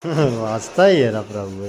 वास्ता ही है प्रभु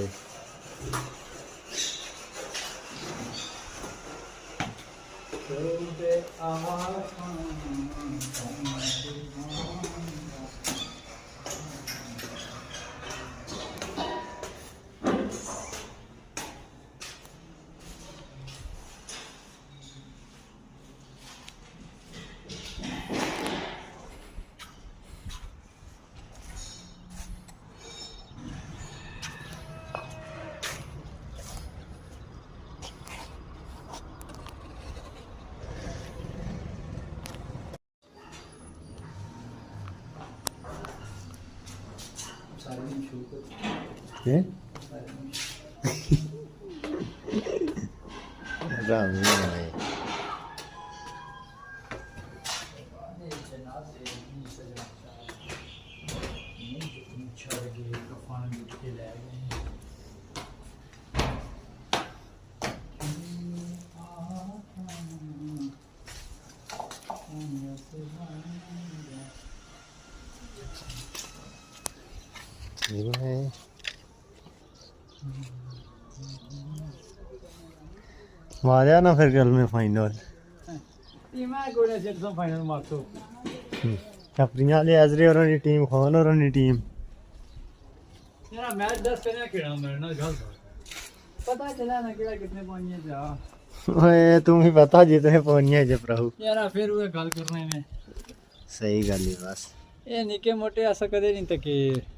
मारा ना फिर कल में फाइनल अपनी ले अजरे और टीम खान और टीम मैच 10 करना खेलना मेरे ना गल पता चला ना केड़ा कितने पानी जा ओए तुम ही बता जितने पानी जे प्रभु यार फिर वो गल करने में सही गल है बस ये निके मोटे ऐसा कदे नहीं तके